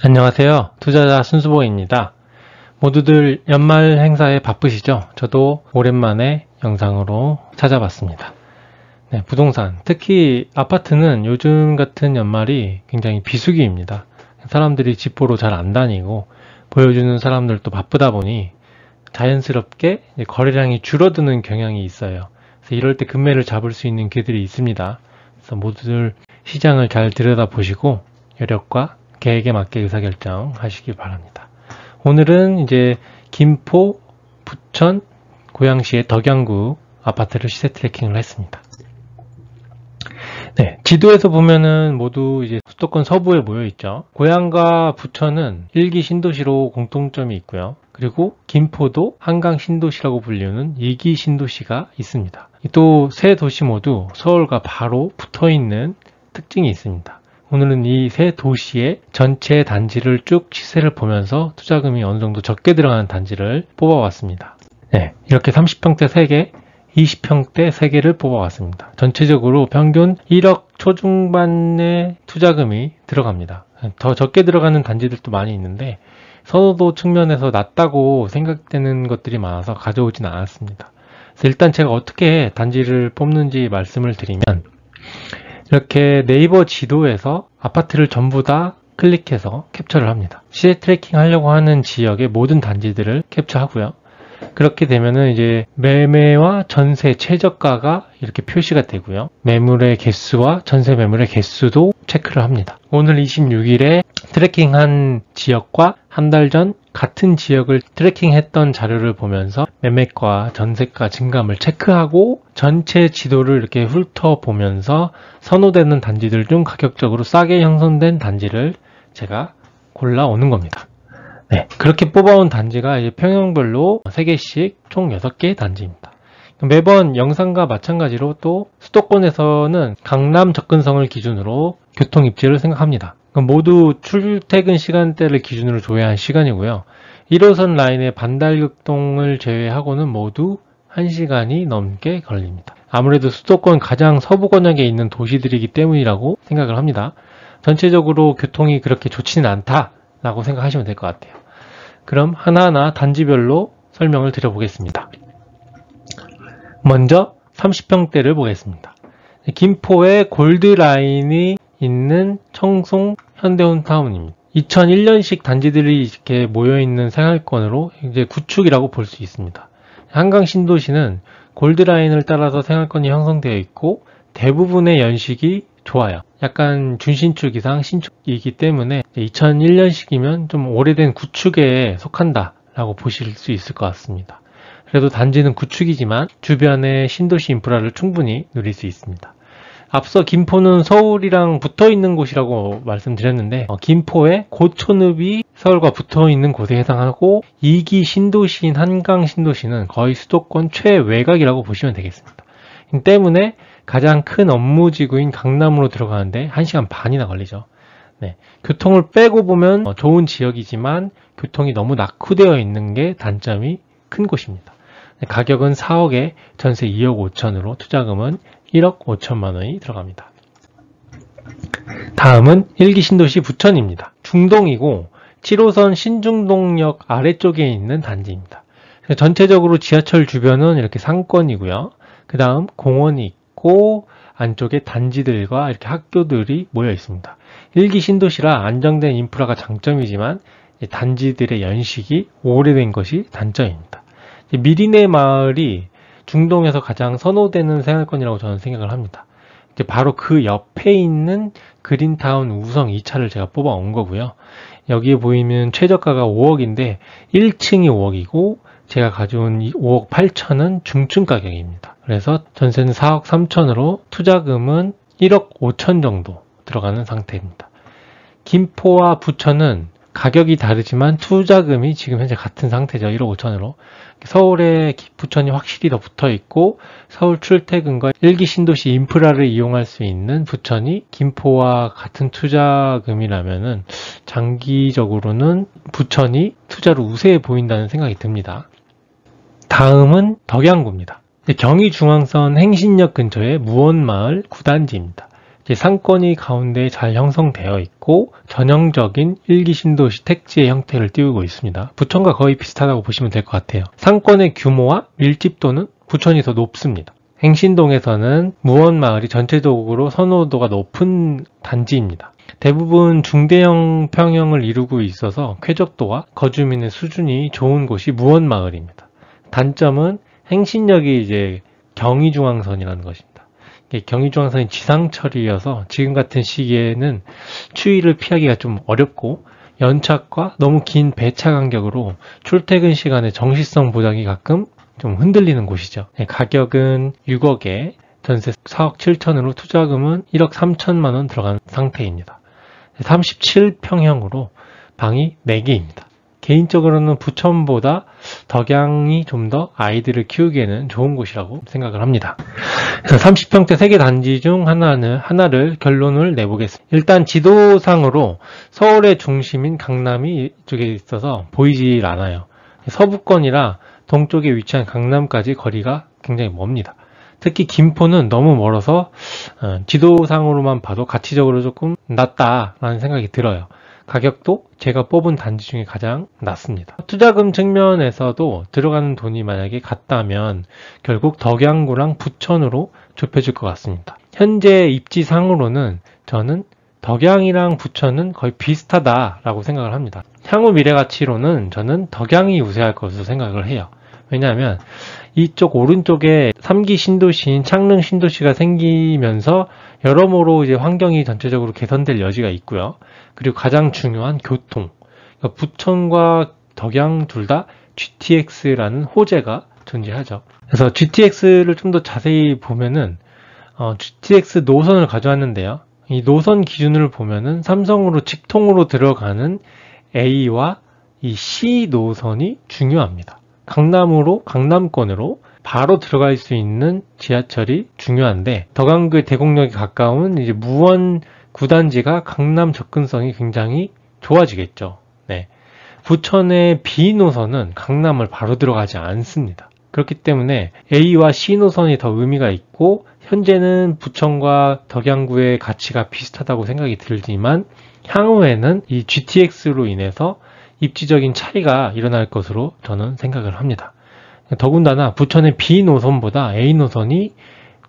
안녕하세요. 투자자 순수보입니다. 모두들 연말 행사에 바쁘시죠? 저도 오랜만에 영상으로 찾아봤습니다. 네, 부동산, 특히 아파트는 요즘 같은 연말이 굉장히 비수기입니다. 사람들이 집 보러 잘 안 다니고 보여주는 사람들도 바쁘다 보니 자연스럽게 거래량이 줄어드는 경향이 있어요. 그래서 이럴 때 금매를 잡을 수 있는 기회들이 있습니다. 그래서 모두들 시장을 잘 들여다보시고 여력과 계획에 맞게 의사결정 하시기 바랍니다. 오늘은 이제 김포, 부천, 고양시의 덕양구 아파트를 시세 트래킹을 했습니다. 네, 지도에서 보면은 모두 이제 수도권 서부에 모여 있죠. 고양과 부천은 1기 신도시로 공통점이 있고요. 그리고 김포도 한강 신도시라고 불리는 2기 신도시가 있습니다. 또 세 도시 모두 서울과 바로 붙어 있는 특징이 있습니다. 오늘은 이 세 도시의 전체 단지를 쭉 시세를 보면서 투자금이 어느 정도 적게 들어가는 단지를 뽑아왔습니다. 네, 이렇게 30평대 3개, 20평대 3개를 뽑아왔습니다. 전체적으로 평균 1억 초중반의 투자금이 들어갑니다. 더 적게 들어가는 단지들도 많이 있는데 선호도 측면에서 낮다고 생각되는 것들이 많아서 가져오진 않았습니다. 그래서 일단 제가 어떻게 단지를 뽑는지 말씀을 드리면, 이렇게 네이버 지도에서 아파트를 전부 다 클릭해서 캡처를 합니다. 시세 트래킹 하려고 하는 지역의 모든 단지들을 캡처하고요. 그렇게 되면은 이제 매매와 전세 최저가가 이렇게 표시가 되고요. 매물의 개수와 전세 매물의 개수도 체크를 합니다. 오늘 26일에 트래킹한 지역과 한 달 전 같은 지역을 트래킹했던 자료를 보면서 매매가, 전세가 증감을 체크하고 전체 지도를 이렇게 훑어보면서 선호되는 단지들 중 가격적으로 싸게 형성된 단지를 제가 골라오는 겁니다. 네, 그렇게 뽑아온 단지가 이제 평형별로 3개씩 총 6개의 단지입니다. 매번 영상과 마찬가지로 또 수도권에서는 강남 접근성을 기준으로 교통 입지를 생각합니다. 모두 출퇴근 시간대를 기준으로 조회한 시간이고요. 1호선 라인의 반달극동을 제외하고는 모두 1시간이 넘게 걸립니다. 아무래도 수도권 가장 서부 권역에 있는 도시들이기 때문이라고 생각을 합니다. 전체적으로 교통이 그렇게 좋지는 않다라고 생각하시면 될 것 같아요. 그럼 하나하나 단지별로 설명을 드려보겠습니다. 먼저 30평대를 보겠습니다. 김포의 골드라인이 있는 청송 현대홈타운입니다. 2001년식 단지들이 이렇게 모여있는 생활권으로 이제 구축이라고 볼 수 있습니다. 한강 신도시는 골드라인을 따라서 생활권이 형성되어 있고 대부분의 연식이 좋아요. 약간 준신축 이상 신축이기 때문에 2001년식이면 좀 오래된 구축에 속한다 라고 보실 수 있을 것 같습니다. 그래도 단지는 구축이지만 주변의 신도시 인프라를 충분히 누릴 수 있습니다. 앞서 김포는 서울이랑 붙어 있는 곳이라고 말씀드렸는데 김포의 고촌읍이 서울과 붙어 있는 곳에 해당하고 2기 신도시인 한강 신도시는 거의 수도권 최외곽이라고 보시면 되겠습니다. 때문에 가장 큰 업무지구인 강남으로 들어가는데 1시간 반이나 걸리죠. 네, 교통을 빼고 보면 좋은 지역이지만 교통이 너무 낙후되어 있는 게 단점이 큰 곳입니다. 가격은 4억에 전세 2억 5천으로 투자금은 1억 5천만 원이 들어갑니다. 다음은 1기 신도시 부천입니다. 중동이고 7호선 신중동역 아래쪽에 있는 단지입니다. 전체적으로 지하철 주변은 이렇게 상권이고요. 그 다음 공원이 있고 안쪽에 단지들과 이렇게 학교들이 모여 있습니다. 1기 신도시라 안정된 인프라가 장점이지만 단지들의 연식이 오래된 것이 단점입니다. 미리네 마을이 중동에서 가장 선호되는 생활권이라고 저는 생각을 합니다. 이제 바로 그 옆에 있는 그린타운 우성 2차를 제가 뽑아온 거고요. 여기에 보이면 최저가가 5억인데 1층이 5억이고 제가 가져온 5억 8천은 중층 가격입니다. 그래서 전세는 4억 3천으로 투자금은 1억 5천 정도 들어가는 상태입니다. 김포와 부천은 가격이 다르지만 투자금이 지금 현재 같은 상태죠. 1억 5천으로. 서울에 부천이 확실히 더 붙어 있고 서울 출퇴근과 1기 신도시 인프라를 이용할 수 있는 부천이 김포와 같은 투자금이라면은 장기적으로는 부천이 투자로 우세해 보인다는 생각이 듭니다. 다음은 덕양구입니다. 경의중앙선 행신역 근처의 무원마을 9단지입니다. 이제 상권이 가운데 잘 형성되어 있고 전형적인 일기 신도시 택지의 형태를 띄우고 있습니다. 부천과 거의 비슷하다고 보시면 될 것 같아요. 상권의 규모와 밀집도는 부천이 더 높습니다. 행신동에서는 무원마을이 전체적으로 선호도가 높은 단지입니다. 대부분 중대형 평형을 이루고 있어서 쾌적도와 거주민의 수준이 좋은 곳이 무원마을입니다. 단점은 행신역이 이제 경의중앙선이라는 것입니다. 경의중앙선이 지상철이어서 지금 같은 시기에는 추위를 피하기가 좀 어렵고 연착과 너무 긴 배차 간격으로 출퇴근 시간에 정시성 보장이 가끔 좀 흔들리는 곳이죠. 가격은 6억에 전세 4억 7천으로 투자금은 1억 3천만 원 들어간 상태입니다. 37평형으로 방이 4개입니다. 개인적으로는 부천보다 덕양이 좀 더 아이들을 키우기에는 좋은 곳이라고 생각을 합니다. 그래서 30평대 3개 단지 중 하나를 결론을 내보겠습니다. 일단 지도상으로 서울의 중심인 강남이 이쪽에 있어서 보이질 않아요. 서부권이라 동쪽에 위치한 강남까지 거리가 굉장히 멉니다. 특히 김포는 너무 멀어서 지도상으로만 봐도 가치적으로 조금 낮다라는 생각이 들어요. 가격도 제가 뽑은 단지 중에 가장 낮습니다. 투자금 측면에서도 들어가는 돈이 만약에 같다면 결국 덕양구랑 부천으로 좁혀질 것 같습니다. 현재 입지상으로는 저는 덕양이랑 부천은 거의 비슷하다라고 생각을 합니다. 향후 미래가치로는 저는 덕양이 우세할 것으로 생각을 해요. 왜냐하면 이쪽 오른쪽에 3기 신도시인 창릉 신도시가 생기면서 여러모로 이제 환경이 전체적으로 개선될 여지가 있고요. 그리고 가장 중요한 교통. 그러니까 부천과 덕양 둘 다 GTX라는 호재가 존재하죠. 그래서 GTX를 좀 더 자세히 보면은 GTX 노선을 가져왔는데요. 이 노선 기준을 보면은 삼성으로 직통으로 들어가는 A와 이 C 노선이 중요합니다. 강남권으로 바로 들어갈 수 있는 지하철이 중요한데 덕양구의 대곡역에 가까운 이제 무원 구단지가 강남 접근성이 굉장히 좋아지겠죠. 네. 부천의 B 노선은 강남을 바로 들어가지 않습니다. 그렇기 때문에 A와 C 노선이 더 의미가 있고 현재는 부천과 덕양구의 가치가 비슷하다고 생각이 들지만 향후에는 이 GTX로 인해서 입지적인 차이가 일어날 것으로 저는 생각을 합니다. 더군다나 부천의 B 노선보다 A 노선이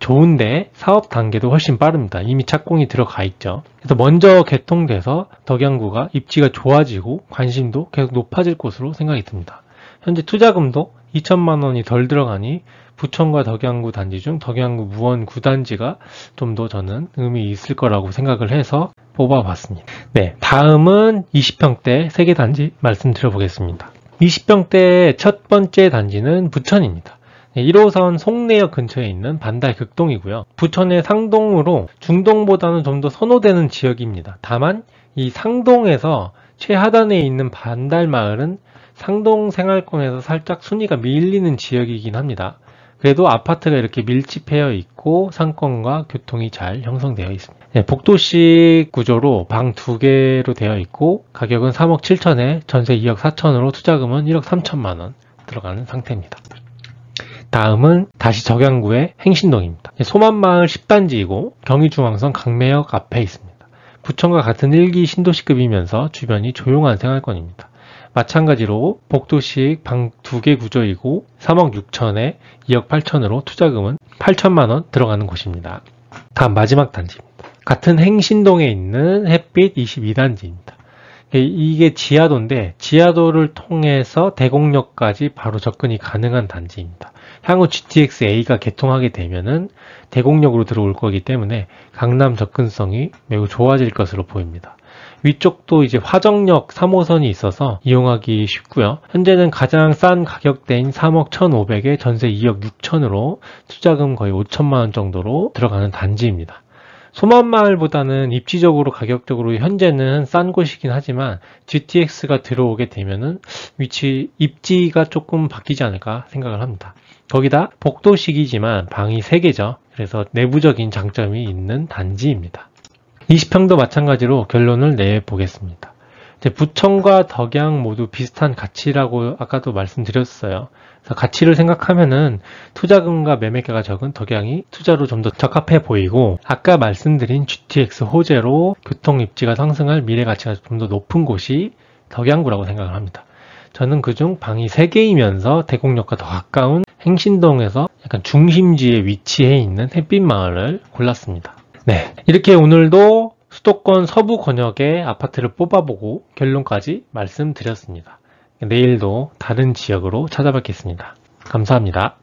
좋은데 사업 단계도 훨씬 빠릅니다. 이미 착공이 들어가 있죠. 그래서 먼저 개통돼서 덕양구가 입지가 좋아지고 관심도 계속 높아질 것으로 생각이 듭니다. 현재 투자금도 2천만 원이 덜 들어가니 부천과 덕양구 단지 중 덕양구 무원 9단지가 좀 더 저는 의미 있을 거라고 생각을 해서 뽑아봤습니다. 네, 다음은 20평대 3개 단지 말씀드려보겠습니다. 20평대 첫 번째 단지는 부천입니다. 1호선 송내역 근처에 있는 반달 극동이고요. 부천의 상동으로 중동보다는 좀 더 선호되는 지역입니다. 다만 이 상동에서 최하단에 있는 반달 마을은 상동 생활권에서 살짝 순위가 밀리는 지역이긴 합니다. 그래도 아파트가 이렇게 밀집되어 있고 상권과 교통이 잘 형성되어 있습니다. 네, 복도식 구조로 방 2개로 되어 있고 가격은 3억 7천에 전세 2억 4천으로 투자금은 1억 3천만 원 들어가는 상태입니다. 다음은 다시 덕양구의 행신동입니다. 소만마을 10단지이고 경의중앙선 강매역 앞에 있습니다. 부천과 같은 1기 신도시급이면서 주변이 조용한 생활권입니다. 마찬가지로 복도식 방 2개 구조이고 3억 6천에 2억 8천으로 투자금은 8천만 원 들어가는 곳입니다. 다음 마지막 단지입니다. 같은 행신동에 있는 햇빛 22단지입니다. 이게 지하도인데 지하도를 통해서 대곡역까지 바로 접근이 가능한 단지입니다. 향후 GTX-A가 개통하게 되면은 대곡역으로 들어올 거기 때문에 강남 접근성이 매우 좋아질 것으로 보입니다. 위쪽도 이제 화정역 3호선이 있어서 이용하기 쉽고요. 현재는 가장 싼 가격대인 3억 1,500에 전세 2억 6천으로 투자금 거의 5천만 원 정도로 들어가는 단지입니다. 소만마을보다는 입지적으로 가격적으로 현재는 싼 곳이긴 하지만 GTX가 들어오게 되면은 입지가 조금 바뀌지 않을까 생각을 합니다. 거기다 복도식이지만 방이 3개죠. 그래서 내부적인 장점이 있는 단지입니다. 20평도 마찬가지로 결론을 내보겠습니다. 이제 부천과 덕양 모두 비슷한 가치라고 아까도 말씀드렸어요. 그래서 가치를 생각하면은 투자금과 매매가가 적은 덕양이 투자로 좀 더 적합해 보이고, 아까 말씀드린 GTX 호재로 교통 입지가 상승할 미래 가치가 좀 더 높은 곳이 덕양구라고 생각을 합니다. 저는 그중 방이 3개이면서 대곡역과 더 가까운 행신동에서 약간 중심지에 위치해 있는 햇빛마을을 골랐습니다. 네, 이렇게 오늘도 수도권 서부 권역의 아파트를 뽑아보고 결론까지 말씀드렸습니다. 내일도 다른 지역으로 찾아뵙겠습니다. 감사합니다.